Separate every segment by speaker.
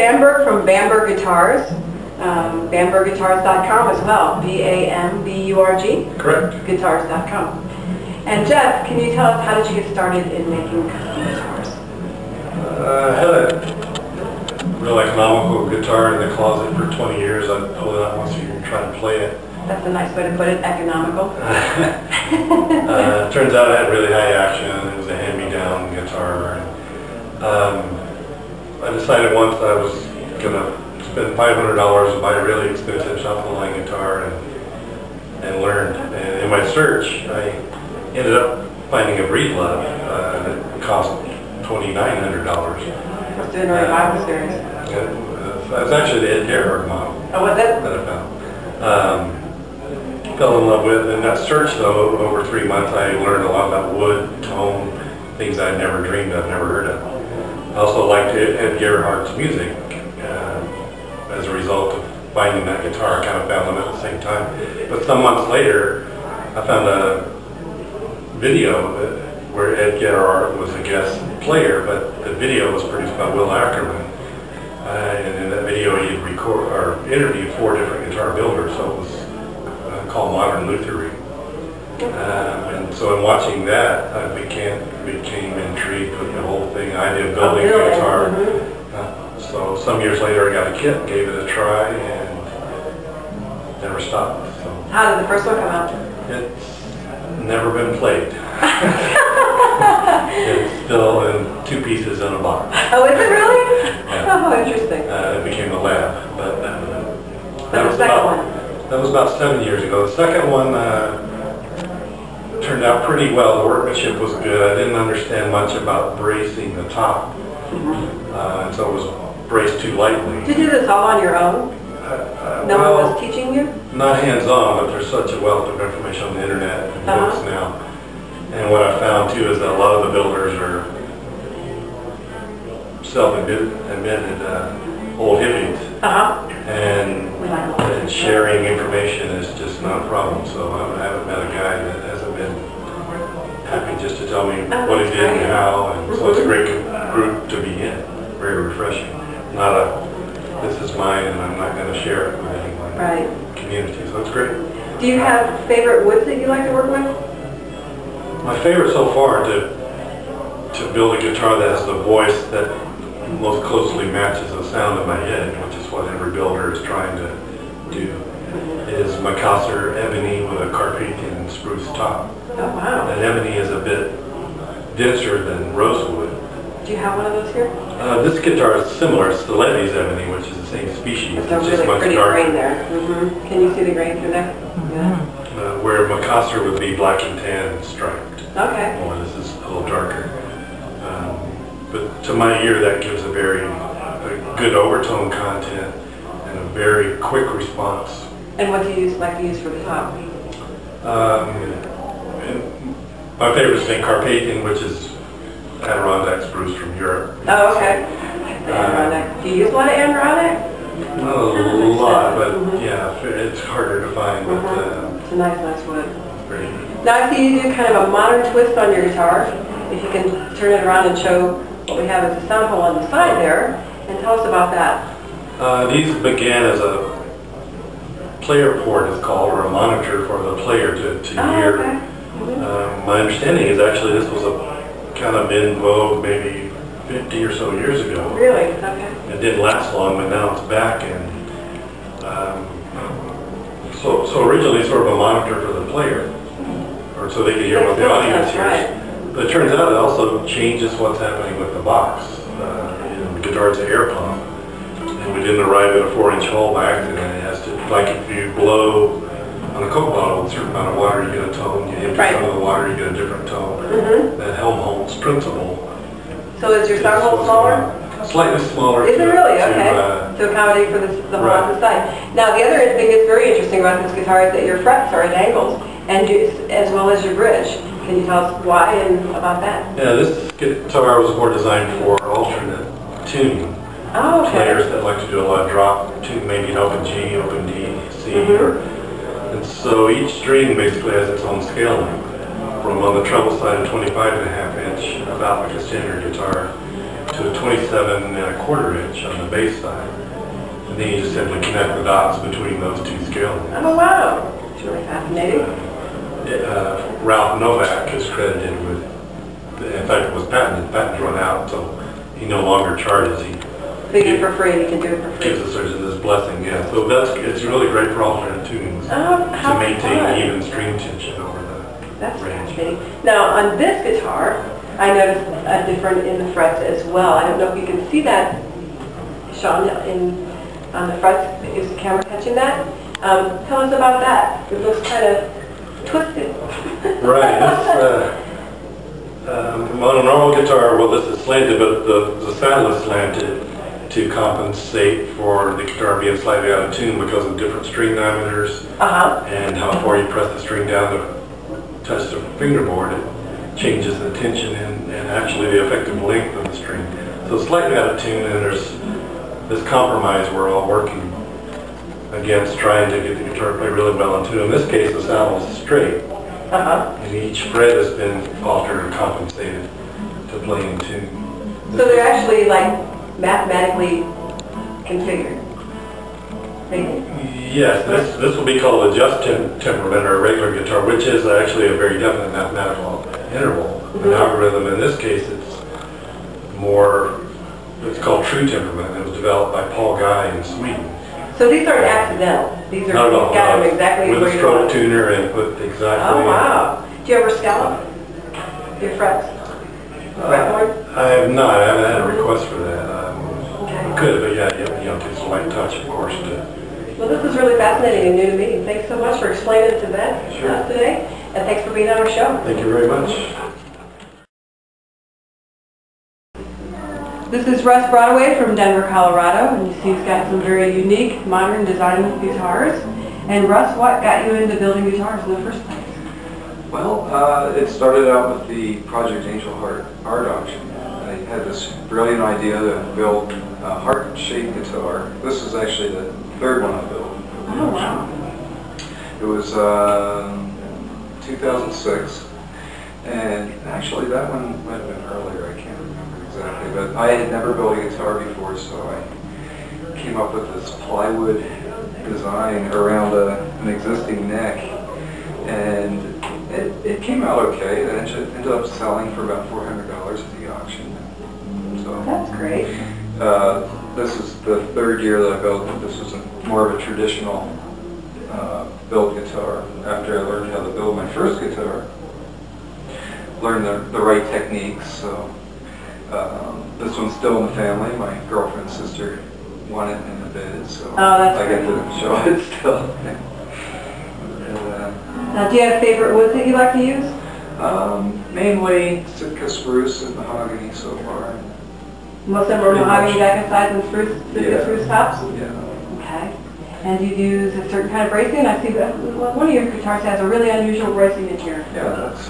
Speaker 1: Bamberg from Bamberg Guitars, BambergGuitars.com as well, B-A-M-B-U-R-G?
Speaker 2: Correct.
Speaker 1: Guitars.com. And Jeff, can you tell us how did you get started in making guitars?
Speaker 2: I had a real economical guitar in the closet for 20 years. I'd pull it out once you try to play it.
Speaker 1: That's a nice way to put it, economical.
Speaker 2: Turns out I had really high action. It was a hand-me-down guitar. I decided once I was going to spend $500 to buy a really expensive shuffle-line guitar and learn. And in my search, I ended up finding a Breedlove that cost $2,900.
Speaker 1: Let's do a revival series.
Speaker 2: That's actually the Ed Gerhard model.
Speaker 1: Oh, was it?
Speaker 2: That I found. Fell in love with. In that search, though, over 3 months, I learned a lot about wood, tone, things I'd never dreamed of, never heard of. I also liked Ed Gerhard's music. As a result of finding that guitar, I kind of found them at the same time. But some months later, I found a video where Ed Gerhard was a guest player, but the video was produced by Will Ackerman. And in that video, he had interviewed 4 different guitar builders, so it was called Modern Luthiery. And so in watching that, I became intrigued with the whole thing, idea of building a guitar. So some years later, I got a kit, gave it a try, and never stopped. So
Speaker 1: how did the first one come out?
Speaker 2: It's never been played. It's still in 2 pieces in a box.
Speaker 1: Oh, is it really?
Speaker 2: Yeah.
Speaker 1: Oh, interesting.
Speaker 2: It became a lab, but
Speaker 1: that
Speaker 2: was about 7 years ago. The second one turned out pretty well. The workmanship was good. I didn't understand much about bracing the top, and so it was braced too lightly.
Speaker 1: Did you do this all on your own? No one was teaching you?
Speaker 2: Not hands-on, but there's such a wealth of information on the internet and books now. And what I found too is that a lot of the builders are self-admitted old hippies, and sharing information is just not a problem. So I haven't met a guy that hasn't been happy just to tell me what he did and how. And so it's a great group to be in. Very refreshing. Not a this is mine and I'm not going to share it with anyone.
Speaker 1: Right.
Speaker 2: Community. So it's great.
Speaker 1: Do you have favorite woods that you like to work with?
Speaker 2: My favorite so far to build a guitar that has the voice that most closely matches the sound in my head, which is what every builder is trying to do, is Macassar ebony with a Carpathian spruce top.
Speaker 1: Oh, wow.
Speaker 2: And ebony is a bit denser than rosewood.
Speaker 1: Do you have one of those here?
Speaker 2: This guitar is similar. It's the Levy's ebony, which is the same species.
Speaker 1: It's a really pretty grain there. Can you see the grain through there?
Speaker 2: Where Macassar would be black and tan striped.
Speaker 1: Okay.
Speaker 2: Or this is a little darker. But to my ear, that gives a very good overtone content and a very quick response.
Speaker 1: And what do you like to use for the top?
Speaker 2: My favorite is Carpathian, which is Adirondack spruce from Europe.
Speaker 1: Oh, okay. Adirondack. Do you use a lot of Adirondack?
Speaker 2: Not a lot, but yeah, it's harder to find. But,
Speaker 1: it's a nice wood.
Speaker 2: Great.
Speaker 1: Now I see you do kind of a modern twist on your guitar. If you can turn it around and show what we have as a sound hole on the side there, and tell us about that.
Speaker 2: These began as a player port, it's called, or a monitor for the player to hear.
Speaker 1: Okay.
Speaker 2: My understanding is actually this was a kind of in vogue maybe 50 or so years ago.
Speaker 1: Really? Okay.
Speaker 2: It didn't last long, but now it's back, and so originally sort of a monitor for the player, or so they could hear what the audience hears. But it turns out it also changes what's happening with the box. The guitar's an air pump, and we didn't arrive at a 4-inch hole by accident. It has to, like if you blow on a Coke bottle with a certain amount of water, you get a tone. You empty some of the water, you get a different tone. That Helmholtz principle.
Speaker 1: So is your sound hole smaller?
Speaker 2: Slightly smaller.
Speaker 1: Is it really? Okay. To accommodate for the hole on the side. Now the other thing that's very interesting about this guitar is that your frets are at angles, and as well as your bridge. Can you tell us why and about that?
Speaker 2: Yeah, this guitar was more designed for alternate tuning.
Speaker 1: Oh, okay.
Speaker 2: Players that like to do a lot of drop tune, maybe an open G, open D, C. And so each string basically has its own scale length. From on the treble side, a 25.5 inch, about like a standard guitar, to to a 27¼ on the bass side. And then you just simply connect the dots between those two scale lengths.
Speaker 1: Oh wow, it's really fascinating.
Speaker 2: Ralph Novak is credited with, in fact it was patented, patents run out, so he no longer charges.
Speaker 1: So you do it for free, you can do it for free.
Speaker 2: Gives the surgeon this blessing, yeah. So it's really great for alternate tunings to maintain
Speaker 1: fun.
Speaker 2: even string tension over the
Speaker 1: That's
Speaker 2: range.
Speaker 1: fascinating. Now on this guitar, I noticed a different in the frets as well. I don't know if you can see that, Sean, on the frets. Is the camera catching that? Tell us about that. It looks kind of twisted.
Speaker 2: Right. On a normal guitar, well, this is slanted, but the saddle is slanted to compensate for the guitar being slightly out of tune because of different string diameters and how far you press the string down to touch the fingerboard. It changes the tension and actually the effective length of the string. So it's slightly out of tune, and there's this compromise we're all working against, trying to get the guitar to play really well in tune. In this case, the saddle is straight, and each fret has been altered or compensated to play in tune.
Speaker 1: So they're actually like mathematically configured.
Speaker 2: Yes, this will be called a just temperament or a regular guitar, which is actually a very definite mathematical interval. An algorithm, in this case, it's called true temperament. It was developed by Paul Guy in Sweden.
Speaker 1: So these aren't accidental. These are,
Speaker 2: Not at all.
Speaker 1: you've got them exactly
Speaker 2: with
Speaker 1: where
Speaker 2: a
Speaker 1: you
Speaker 2: stroke
Speaker 1: want.
Speaker 2: tuner and put exactly.
Speaker 1: Oh wow! Do you ever scallop your frets? Fretboard?
Speaker 2: I have not. I haven't had a request for that.
Speaker 1: Okay.
Speaker 2: Could, but yeah, it's a light touch, of course.
Speaker 1: Well, this is really fascinating and new to me. Thanks so much for explaining it to us today, and thanks for being on our show.
Speaker 2: Thank you very much.
Speaker 1: This is Russ Broadway from Denver, Colorado, and you see he's got some very unique, modern design guitars. And Russ, what got you into building guitars in the first place?
Speaker 3: Well, it started out with the Project Angel Heart art auction. I had this brilliant idea to build a heart-shaped guitar. This is actually the third one I built.
Speaker 1: Oh, wow.
Speaker 3: It was 2006, and actually that one might have been earlier, I can't remember exactly, but I had never built a guitar before, so I came up with this plywood design around an existing neck, and it came out okay. It ended up selling for about $400 at the auction. So
Speaker 1: that's great.
Speaker 3: This is the third year that I built it. This was more of a traditional build guitar. After I learned how to build my first guitar, learned the right techniques. So this one's still in the family. My girlfriend's sister won it in the bid, so I get to show it still.
Speaker 1: Now, do you have favorite woods that you like to use?
Speaker 3: Mainly Sitka spruce and mahogany so far.
Speaker 1: Most of them are mahogany back inside and spruce, spruce tops?
Speaker 3: Yeah.
Speaker 1: Okay. And you use a certain kind of bracing? I see that one of your guitars has a really unusual bracing in here.
Speaker 3: Yeah, that's,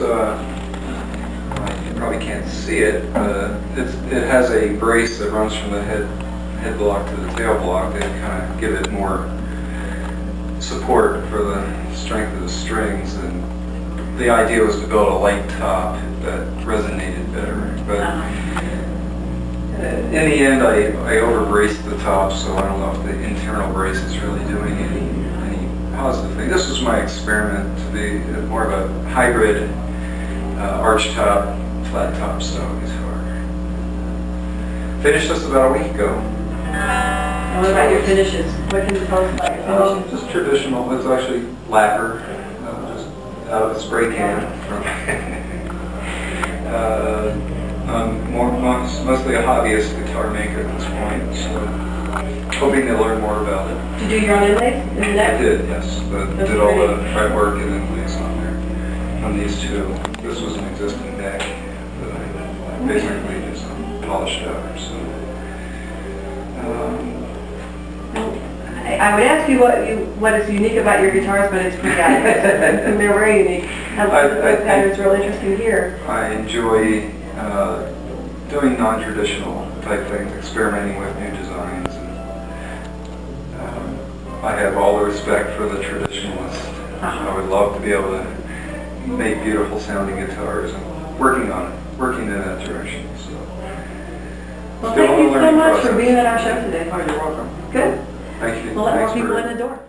Speaker 3: you probably can't see it. It has a brace that runs from the head block to the tail block. They kind of give it more support for the strength of the strings, and the idea was to build a light top that resonated better. But in the end, I over-braced the top, so I don't know if the internal brace is really doing any positive thing. This was my experiment to be more of a hybrid arch top, flat top style guitar. Finished this about a week ago.
Speaker 1: And what about your finishes? What can you tell us about your finishes?
Speaker 3: Just traditional. It's actually lacquer, just out of a spray can. Mostly a hobbyist guitar maker at this point, so hoping to learn more about it.
Speaker 1: Did you do your own inlays in the neck?
Speaker 3: I did, yes. Did all the fretwork and inlays on there, on these two. This was an existing neck that I basically just polished out. So.
Speaker 1: I would ask you what is unique about your guitars, but it's pretty obvious. They're very unique. It's real interesting here.
Speaker 3: I enjoy doing non-traditional type things, experimenting with new designs, and I have all the respect for the traditionalists. I would love to be able to make beautiful sounding guitars, and working in that direction. So
Speaker 1: Well,
Speaker 3: Still
Speaker 1: thank you
Speaker 3: a
Speaker 1: so
Speaker 3: learning
Speaker 1: much for
Speaker 3: process.
Speaker 1: being at our show today.
Speaker 3: Oh, you're welcome.
Speaker 1: Good.
Speaker 3: Thank you.
Speaker 1: We'll let more
Speaker 3: Thanks
Speaker 1: people
Speaker 3: for-
Speaker 1: in the door.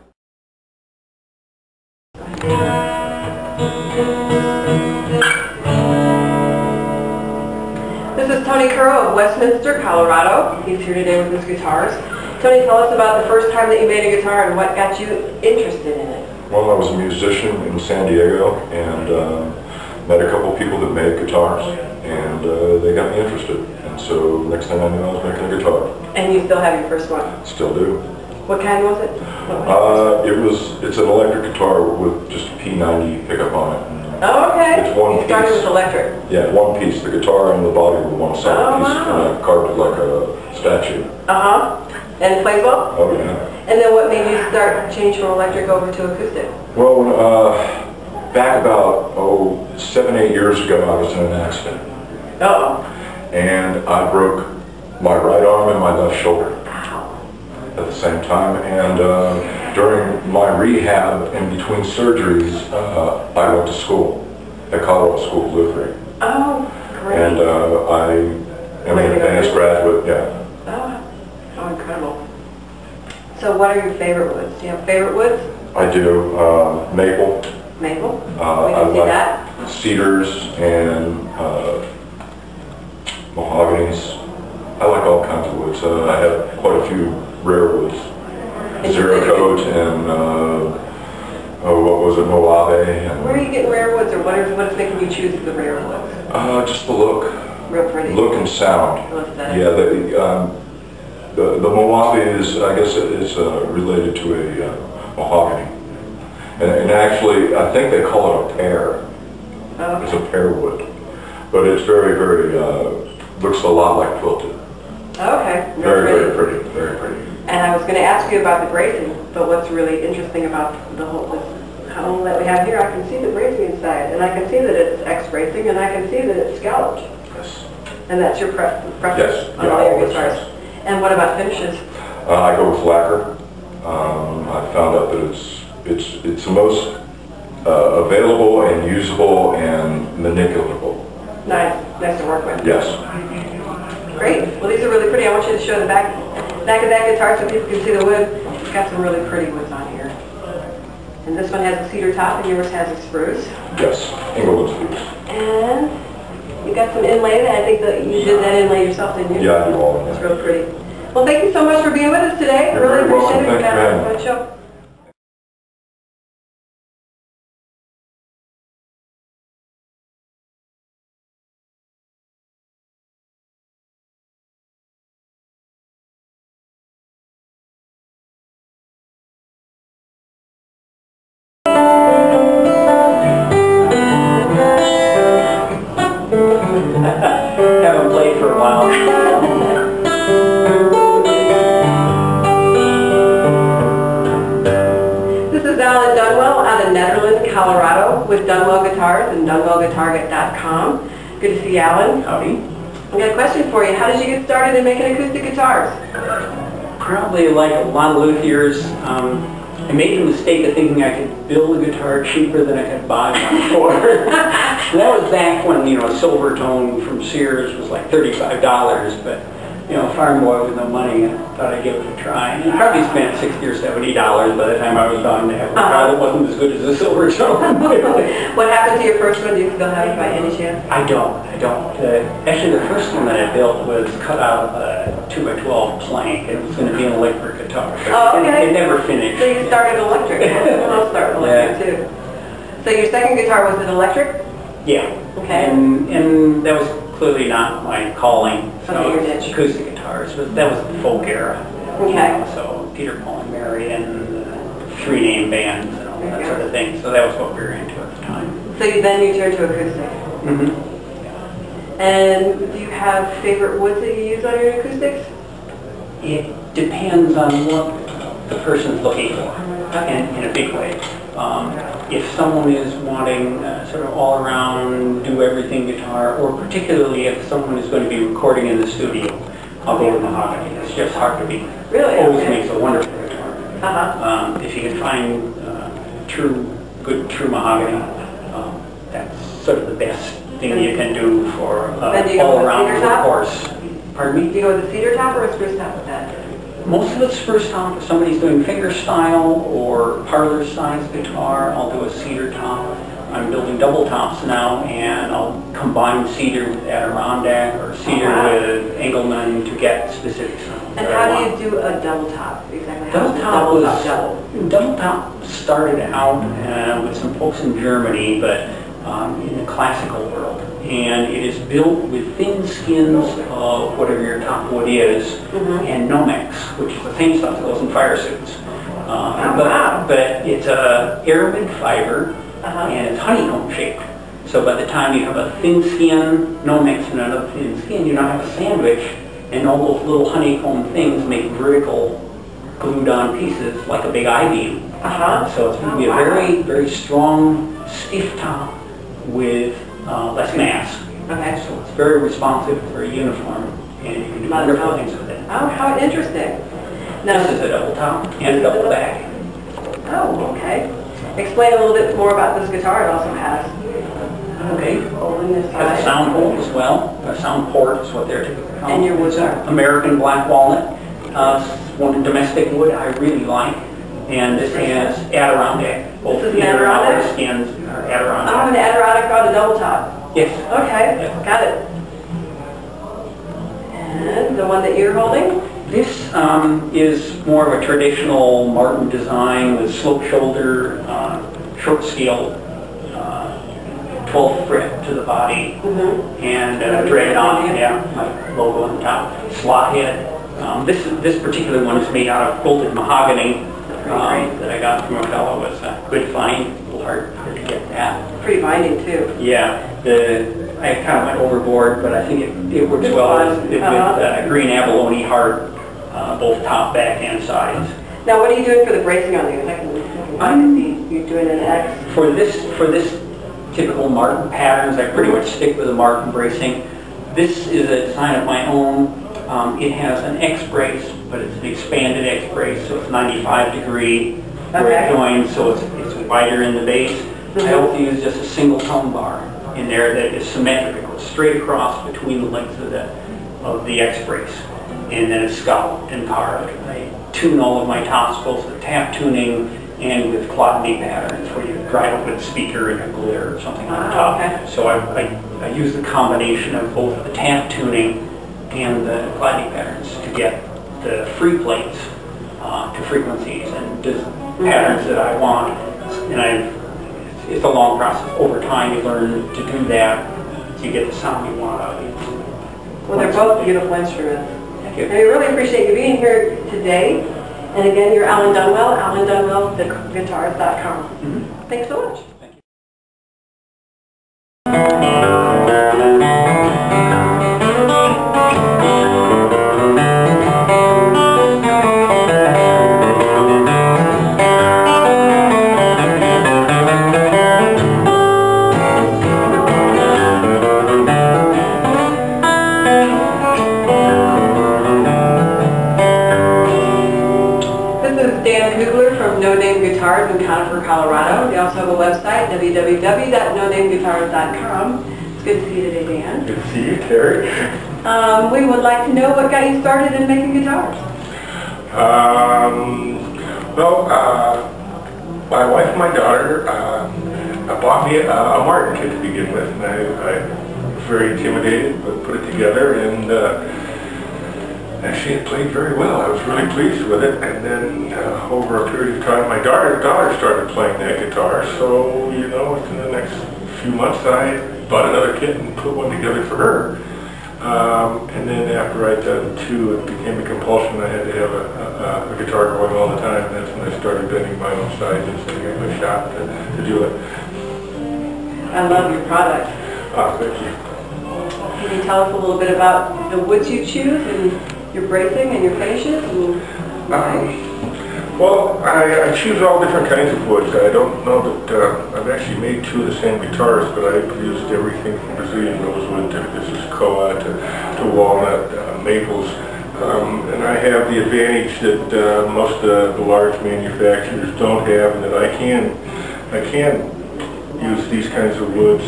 Speaker 1: This is Tony Curro of Westminster, Colorado. He's here today with his guitars. Tony, tell us about the first time that you made a guitar and what got you interested in it.
Speaker 4: Well, I was a musician in San Diego and met a couple people that made guitars, and they got me interested. And so next thing I knew, I was making a guitar.
Speaker 1: And you still have your first one.
Speaker 4: Still do.
Speaker 1: What kind was it?
Speaker 4: It's an electric guitar with just a P90 pickup on it.
Speaker 1: Oh, okay.
Speaker 4: It's one
Speaker 1: You started
Speaker 4: piece.
Speaker 1: with electric.
Speaker 4: Yeah, one piece. The guitar and the body were one solid
Speaker 1: Oh,
Speaker 4: piece,
Speaker 1: wow.
Speaker 4: and I carved it like a statue.
Speaker 1: Uh-huh. And it plays well?
Speaker 4: Oh yeah.
Speaker 1: And then what made you change from electric over to acoustic?
Speaker 4: Well, back about 7-8 years ago, I was in an accident.
Speaker 1: Uh-oh.
Speaker 4: And I broke my right arm and my left shoulder
Speaker 1: Wow.
Speaker 4: at the same time. And during my rehab and between surgeries, I went to school at Colorado School of Luthiery.
Speaker 1: Oh, great.
Speaker 4: And I am an advanced graduate, yeah.
Speaker 1: Oh, how incredible. So what are your favorite woods? Do you have favorite woods?
Speaker 4: I do maple.
Speaker 1: Maple?
Speaker 4: I
Speaker 1: We can see
Speaker 4: like
Speaker 1: that.
Speaker 4: cedars and mahoganies. I like all kinds of woods. I have quite a few rare woods. Zero coat and what was it, Mojave. And,
Speaker 1: Where are you getting rare woods, or what's making you choose the rare woods?
Speaker 4: just the look.
Speaker 1: Real pretty.
Speaker 4: Look and sound.
Speaker 1: Real aesthetic.
Speaker 4: Yeah, the Mojave is, I guess, is related to a mahogany. And actually, I think they call it a pear.
Speaker 1: Oh,
Speaker 4: It's
Speaker 1: okay.
Speaker 4: a pear wood. But it's very, very, looks a lot like quilted.
Speaker 1: Okay. Real
Speaker 4: Very, very pretty, very pretty.
Speaker 1: And I was going to ask you about the bracing, but what's really interesting about the whole this home that we have here, I can see the bracing inside, and I can see that it's X-bracing, and I can see that it's scalloped.
Speaker 4: Yes.
Speaker 1: And that's your preference
Speaker 4: Yes,
Speaker 1: on
Speaker 4: yeah,
Speaker 1: all your
Speaker 4: always,
Speaker 1: guitars.
Speaker 4: yes.
Speaker 1: And what about finishes?
Speaker 4: I go with lacquer. I found out that it's the most available and usable and manipulable.
Speaker 1: Nice to work with.
Speaker 4: Yes.
Speaker 1: Great. Well, these are really pretty. I want you to show the back of that guitar so people can see the wood. It's got some really pretty woods on here. And this one has a cedar top, and yours has a spruce.
Speaker 4: Yes. Englewood spruce.
Speaker 1: And you got some inlay that I think that you did that inlay yourself, didn't you?
Speaker 4: Yeah, I do all of
Speaker 1: It's
Speaker 4: that.
Speaker 1: real pretty. Well, thank you so much for being with us today.
Speaker 4: You're
Speaker 1: Really
Speaker 4: very welcome.
Speaker 1: appreciate it.
Speaker 4: Thank you for having me.
Speaker 1: Fun show.
Speaker 5: Haven't played for a while.
Speaker 1: This is Alan Dunwell out of Netherlands, Colorado, with Dunwell Guitars and DunwellGuitar.com. Good to see you, Alan.
Speaker 5: Howdy.
Speaker 1: I got a question for you. How did you get started in making acoustic guitars?
Speaker 5: Probably like a lot of luthiers, I made the mistake of thinking I could build a guitar cheaper than I could buy one for. And that was back when, a silver tone from Sears was like $35, but, a farm boy with no money, I thought I'd give it a try. And I probably spent $60 or $70 by the time I was done to have a guitar that wasn't as good as a silver tone.
Speaker 1: What happened to your first one? Do you still have it by any chance?
Speaker 5: I don't. Actually, the first one that I built was cut out of a 2x12 plank, and it was going to be an electric guitar.
Speaker 1: Oh, okay.
Speaker 5: It never finished.
Speaker 1: So you started electric. I'll start electric too. So your second guitar, was it electric?
Speaker 5: Yeah.
Speaker 1: Okay.
Speaker 5: And that was clearly not my calling.
Speaker 1: Okay, your niche.
Speaker 5: Acoustic guitars, but that was the folk era.
Speaker 1: Okay.
Speaker 5: So Peter, Paul, and Mary, and three-name bands, and all that sort of thing. So that was what we were into at the time.
Speaker 1: So then you turned to acoustic.
Speaker 5: Mm-hmm.
Speaker 1: And do you have favorite woods that you use on your acoustics?
Speaker 5: It depends on what the person's looking for, in a big way. If someone is wanting sort of all-around, do-everything guitar, or particularly if someone is going to be recording in the studio, I'll go with mahogany. It's just hard to beat.
Speaker 1: Really?
Speaker 5: Always
Speaker 1: Okay.
Speaker 5: makes a wonderful guitar.
Speaker 1: Uh-huh.
Speaker 5: If you can find good true mahogany, that's sort of the best thing you can do for
Speaker 1: Then do you go with
Speaker 5: all-around
Speaker 1: cedar top?
Speaker 5: workhorse. Pardon me?
Speaker 1: Do you go with a cedar top or a spruce top with that?
Speaker 5: Most of it's spruce top. If somebody's doing fingerstyle or parlor size guitar, I'll do a cedar top. I'm building double tops now, and I'll combine cedar with Adirondack or cedar with Engelmann to get specific sounds.
Speaker 1: And how do you do a double top? Exactly. How
Speaker 5: Double
Speaker 1: does a
Speaker 5: top
Speaker 1: double
Speaker 5: was
Speaker 1: top
Speaker 5: double top started out with some folks in Germany, but in the classical world, and it is built with thin skins of whatever your top wood is, and Nomex, which is the same stuff that goes in fire suits. But it's a aramid fiber, and it's honeycomb shaped. So by the time you have a thin skin Nomex and another thin skin, you don't have a sandwich, and all those little honeycomb things make vertical glued on pieces like a big I-beam. So it's going to be a very, very strong, stiff top with less mass.
Speaker 1: Okay.
Speaker 5: So it's very responsive, very uniform, and you can do wonderful things with it.
Speaker 1: Oh, how interesting. Now,
Speaker 5: This is a double top and a double back.
Speaker 1: oh, okay. Explain a little bit more about this guitar. It also has
Speaker 5: Okay.
Speaker 1: hole in this
Speaker 5: Has a
Speaker 1: side.
Speaker 5: sound hole as well. A sound port is what they're typically called.
Speaker 1: And your woods are?
Speaker 5: American black walnut. One domestic wood I really like. And this has Adirondack. Both
Speaker 1: This is an
Speaker 5: inner and outer
Speaker 1: Adirondack?
Speaker 5: skins are
Speaker 1: Oh,
Speaker 5: Adirondack.
Speaker 1: an Adirondack on a double top.
Speaker 5: Yes.
Speaker 1: Okay,
Speaker 5: Yeah.
Speaker 1: got it. And the one that you're holding?
Speaker 5: This is more of a traditional Martin design with slope shoulder, short scale, 12th fret to the body, and dread on, my logo on the top, slot head. This particular one is made out of bolted mahogany that I got from a fellow. It was a good find, a little hard to get that.
Speaker 1: Pretty binding too.
Speaker 5: Yeah, I kind of went overboard, but I think it works
Speaker 1: It's
Speaker 5: well
Speaker 1: fun.
Speaker 5: with green abalone heart, both top, back, and sides.
Speaker 1: Now, what are you doing for the bracing on these? I can see you're doing an X.
Speaker 5: For this typical Martin patterns, I pretty much stick with the Martin bracing. This is a design of my own. It has an X brace, but it's an expanded X brace, so it's 95-degree where it joins, so it's wider in the base. I also use just a single tone bar in there that is symmetric. It goes straight across between the lengths of the X brace, and then it's scalloped and carved. I tune all of my tops, both with tap tuning and with clodney patterns, where you drive it with a speaker and a glitter or something on top.
Speaker 1: Okay.
Speaker 5: So I use the combination of both the tap tuning and the clodney patterns to get the free plates to frequencies and patterns that I want. And it's a long process. Over time, you learn to do that to get the sound you want out of it.
Speaker 1: Well, they're both beautiful instruments.
Speaker 5: Thank you.
Speaker 1: And we really appreciate you being here today. And again, you're Alan Dunwell, alandunwellguitars.com. Thanks so much.
Speaker 5: Thank you.
Speaker 1: In Conifer, Colorado. We also have a website, www.nonameguitars.com. It's good to see you today, Dan.
Speaker 4: Good to see you, Terry.
Speaker 1: We would like to know what got you started in making guitars.
Speaker 2: My wife and my daughter bought me a Martin kit to begin with, and I was very intimidated, but put it together, and actually it played very well. I was really pleased with it, and then over a period of time, my daughter started playing that guitar, so, you know, within the next few months, I bought another kit and put one together for her. And then after I'd done two, it became a compulsion. I had to have a guitar going all the time, and that's when I started bending my own sides and setting up a shop to do it.
Speaker 1: I love your product.
Speaker 2: Thank you.
Speaker 1: Can you tell us a little bit about the woods you choose and your bracing and your finishes? And
Speaker 2: Well, I choose all different kinds of woods. I don't know that I've actually made two of the same guitars, but I've used everything from Brazilian rosewood to koa to walnut, maples. And I have the advantage that most of the large manufacturers don't have, and that I can use these kinds of woods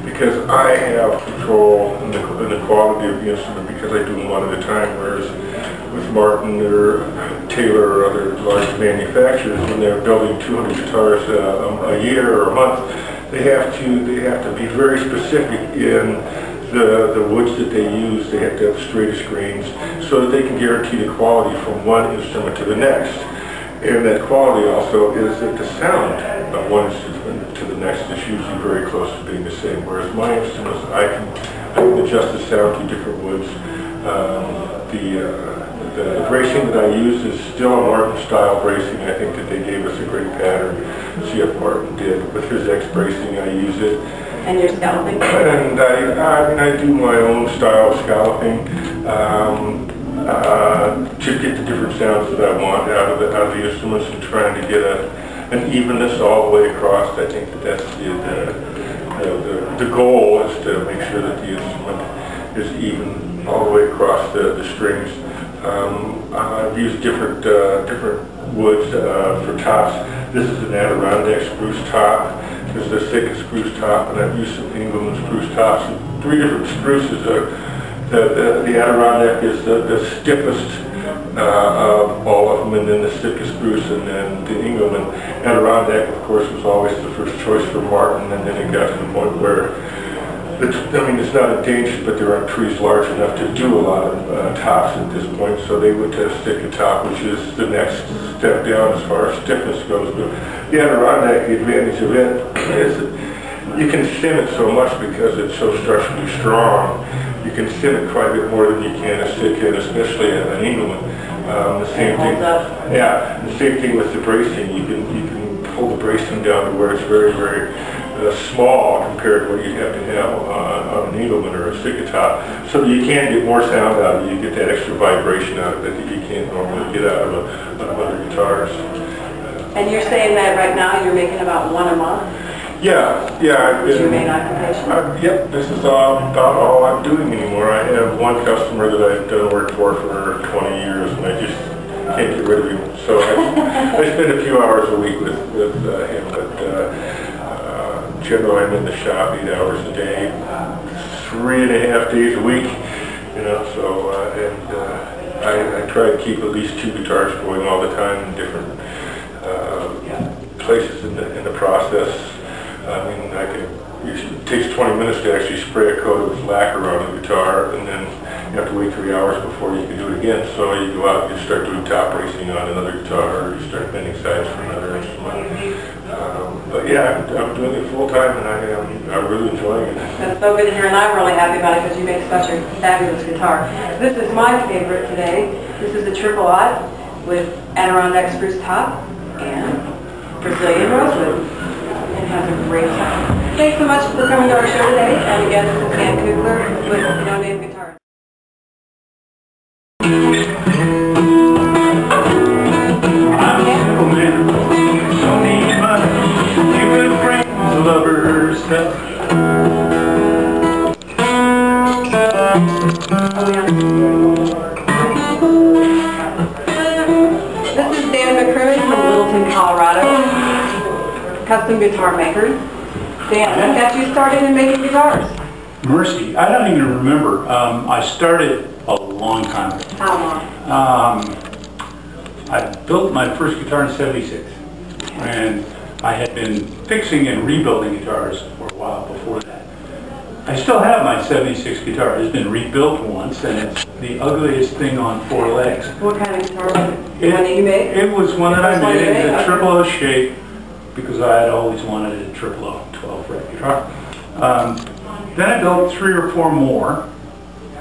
Speaker 6: because I have control in the quality of the instrument because I do them one at a time, whereas with Martin or Taylor or other large manufacturers, when they're building 200 guitars a year or a month, they have to be very specific in the woods that they use. They have to have straightest grains so that they can guarantee the quality from one instrument to the next. And that quality also is that the sound of one instrument to the next is usually very close to being the same. Whereas my instruments, I can adjust the sound to different woods. The bracing that I use is still a Martin style bracing. I think that they gave us a great pattern. CF Martin did with his X bracing. I use it.
Speaker 1: And you're scalloping?
Speaker 6: And I do my own style of scalloping to get the different sounds that I want out of the instruments and trying to get an evenness all the way across. I think that's the goal is to make sure that the instrument is even all the way across the strings. I've used different woods for tops. This is an Adirondack spruce top. This is the thickest spruce top, and I've used some Engelmann spruce tops. Three different spruces. The Adirondack is the stiffest of all of them, and then the thickest spruce, and then the Engelmann. Adirondack, of course, was always the first choice for Martin, and then it got to the point where it's not endangered, but there aren't trees large enough to do a lot of tops at this point, so they went to a stick top, which is the next step down as far as stiffness goes. But the Adirondack, the advantage of it is that you can thin it so much because it's so structurally strong. You can thin it quite a bit more than you can a stick head, especially an Engelmann. The same thing. Yeah, the same thing with the bracing. You can pull the bracing down to where it's very, very small compared to what you have to have on an Engelmann or a Stick-a-top, so that you can get more sound out of it. You get that extra vibration out of it that you can't normally get out of other guitars.
Speaker 1: And you're saying that right now you're making about one a month?
Speaker 6: Yeah.
Speaker 1: Is your main occupation?
Speaker 6: Yep, this is about all I'm doing anymore. I have one customer that I've done work for 20 years, and I just can't get rid of him. So I spend a few hours a week with him, but generally I'm in the shop 8 hours a day, 3.5 days a week, so I try to keep at least 2 guitars going all the time in different places in the process. I mean, it takes 20 minutes to actually spray a coat of lacquer on the guitar, and then you have to wait 3 hours before you can do it again. So you go out and you start doing top bracing on another guitar, or you start bending sides for another instrument. But yeah, I'm doing it full time, and I'm really enjoying it.
Speaker 1: That's so good to hear, and I'm really happy about it because you make such a fabulous guitar. This is my favorite today. This is the Triple Odd with Adirondack spruce top and Brazilian rosewood. It has a great sound. Thanks so much for coming to our show today, and again, this is Ann Kugler with No Name Guitar.
Speaker 5: Lovers touch.
Speaker 1: This is Dan McCroom from Littleton, Colorado. Custom guitar makers. Dan, what got you started in making guitars?
Speaker 7: Mercy, I don't even remember. I started a long time ago.
Speaker 1: How long?
Speaker 7: I built my first guitar in '76, and I had been fixing and rebuilding guitars for a while before that. I still have my '76 guitar. It's been rebuilt once, and it's the ugliest thing on 4 legs.
Speaker 1: What kind of guitar was it? The one that you made?
Speaker 7: It was one that I made,
Speaker 1: a
Speaker 7: the triple O shape, because I had always wanted a triple O 12-fret guitar. Then I built 3 or 4 more,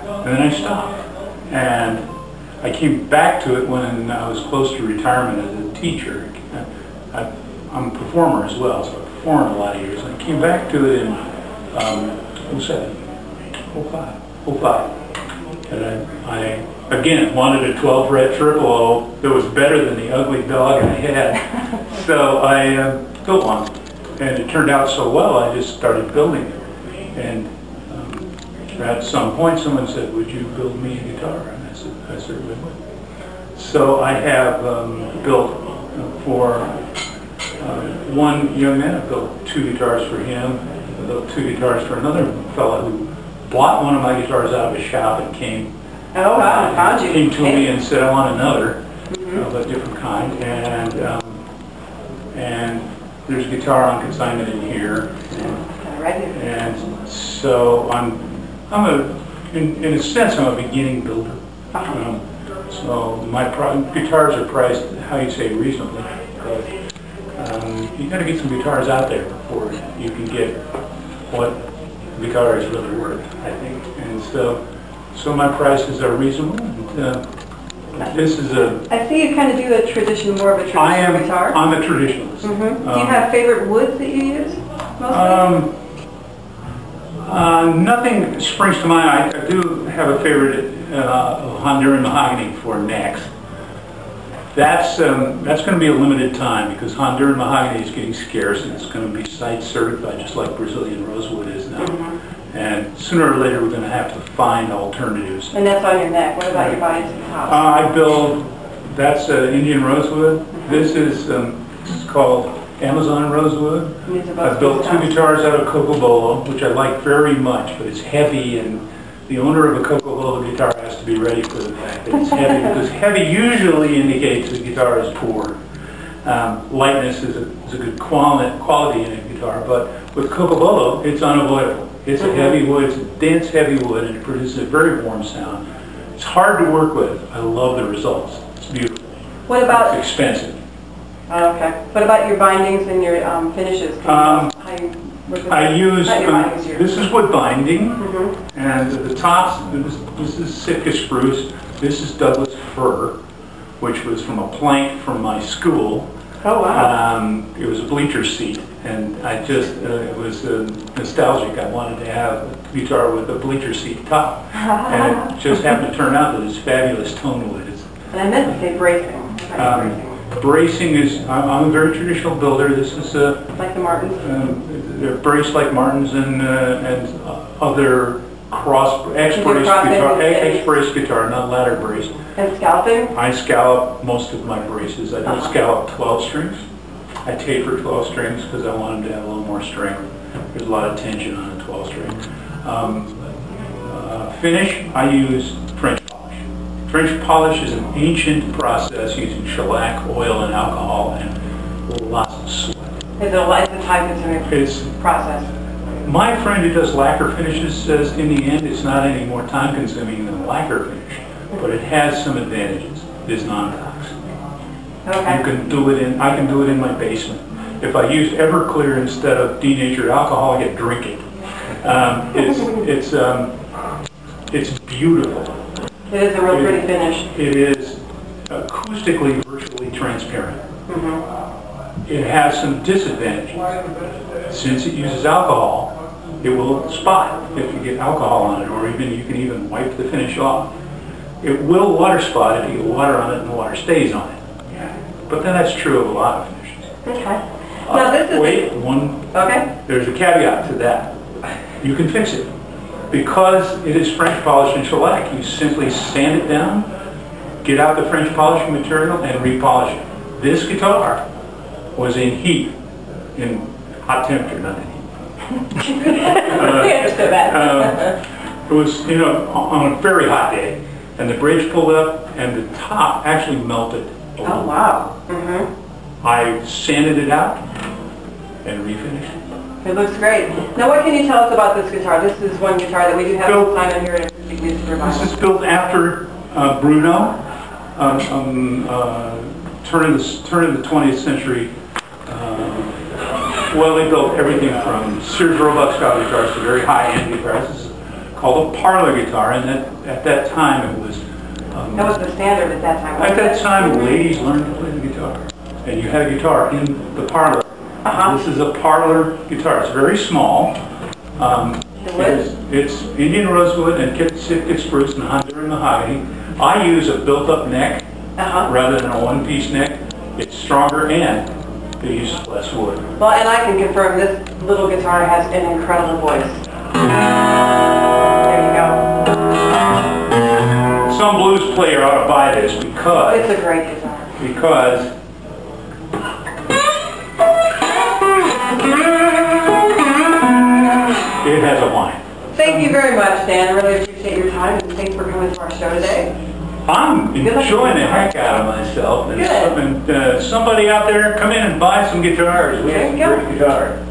Speaker 7: and then I stopped. And I came back to it when I was close to retirement as a teacher. I'm a performer as well, so I performed a lot of years. I came back to it in 07, 05. And I again wanted a 12-fret triple O that was better than the ugly dog I had. So I built one, and it turned out so well I just started building it. And at some point someone said, "Would you build me a guitar?" And I said, "I certainly would." So I have built for one young man. I built 2 guitars for him. built 2 guitars for another fellow who bought one of my guitars out of his shop and came.
Speaker 1: Oh wow, found you.
Speaker 7: Came to me and said, I want another of a different kind, and there's a guitar on consignment in here.
Speaker 1: Right here.
Speaker 7: And so in a sense, I'm a beginning builder. So my guitars are priced, how you say, reasonably. But you got to get some guitars out there before you can get what the guitar is really worth, I think. And so my prices are reasonable. And, this is a.
Speaker 1: I see you kind of do a tradition, more of a traditional guitar.
Speaker 7: I'm a traditionalist.
Speaker 1: Do you have favorite woods that you use mostly?
Speaker 7: Nothing springs to mind. I do have a favorite Honduran mahogany for necks. That's going to be a limited time because Honduran mahogany is getting scarce and it's going to be site certified just like Brazilian rosewood is now. And sooner or later we're going to have to find alternatives.
Speaker 1: And that's on your neck. What about your body to the top?
Speaker 7: I build, that's Indian rosewood. This is called Amazon rosewood. I built 2 guitars out of cocobolo, which I like very much, but it's heavy, and the owner of a cocobolo guitar has to be ready for the fact that it's heavy, because heavy usually indicates the guitar is poor. Lightness is a good quality in a guitar, but with cocobolo, it's unavoidable. It's a heavy wood, it's a dense heavy wood, and it produces a very warm sound. It's hard to work with. I love the results. It's beautiful.
Speaker 1: What about?
Speaker 7: It's expensive.
Speaker 1: Oh, okay. What about your bindings and your finishes?
Speaker 7: I use, this is wood binding, and the tops, this is Sitka spruce, this is Douglas fir, which was from a plank from my school.
Speaker 1: Oh, wow.
Speaker 7: It was a bleacher seat, and I just, it was nostalgic. I wanted to have a guitar with a bleacher seat top, and it just happened to turn out that it's fabulous tone wood.
Speaker 1: And I meant to say bracing.
Speaker 7: Bracing is, I'm a very traditional builder. This is
Speaker 1: like the Martins?
Speaker 7: They're braced like Martins and other X-brace guitar, not ladder braced.
Speaker 1: And scalloping?
Speaker 7: I scallop most of my braces. I don't scallop 12 strings. I taper 12 strings because I want them to have a little more strength. There's a lot of tension on a 12 string. Finish, I use French polish. French polish is an ancient process using shellac, oil, and alcohol, and lots of sweat.
Speaker 1: Is it a time-consuming process?
Speaker 7: My friend who does lacquer finishes says in the end it's not any more time-consuming than lacquer finish, but it has some advantages. It is non-toxic.
Speaker 1: Okay.
Speaker 7: You can do it in, I can do it in my basement. If I used Everclear instead of denatured alcohol, I could drink it. It's beautiful.
Speaker 1: It is a real pretty finish.
Speaker 7: It is acoustically virtually transparent. It has some disadvantages. Since it uses alcohol, it will spot if you get alcohol on it, or even you can even wipe the finish off. It will water spot if you get water on it and the water stays on it. But then that's true of a lot of finishes.
Speaker 1: Okay. Now this is...
Speaker 7: Wait,
Speaker 1: Okay.
Speaker 7: There's a caveat to that. You can fix it. Because it is French polish and shellac, you simply sand it down, get out the French polishing material, and repolish it. This guitar was in heat, in hot temperature, not in heat. It was, on a very hot day, and the bridge pulled up, and the top actually melted.
Speaker 1: Oh, wow.
Speaker 7: I sanded it out and refinished it.
Speaker 1: It looks great. Now what can you tell us about this guitar? This is one guitar that we do have some time on here at Acoustic Music Revival.
Speaker 7: This is built after Bruno, turn of the 20th century. Well, they built everything from Sears Roebuck style guitars to very high-end guitars. This is called a parlor guitar, and at that time it was...
Speaker 1: that was the standard at that time.
Speaker 7: At that time, ladies learned to play the guitar, and you had a guitar in the parlor. This is a parlor guitar. It's very small. It's Indian rosewood and Sitka spruce and Honduran mahogany. I use a built-up neck rather than a one-piece neck. It's stronger and it uses less wood.
Speaker 1: Well, and I can confirm this little guitar has an incredible voice. There you go.
Speaker 7: Some blues player ought to buy this because...
Speaker 1: It's a great guitar.
Speaker 7: Because it has a whine.
Speaker 1: Thank you very much, Dan. I really appreciate your time, and thanks for coming to our show today.
Speaker 7: I'm enjoying the heck out of myself. And somebody out there, come in and buy some guitars. We have some great guitars.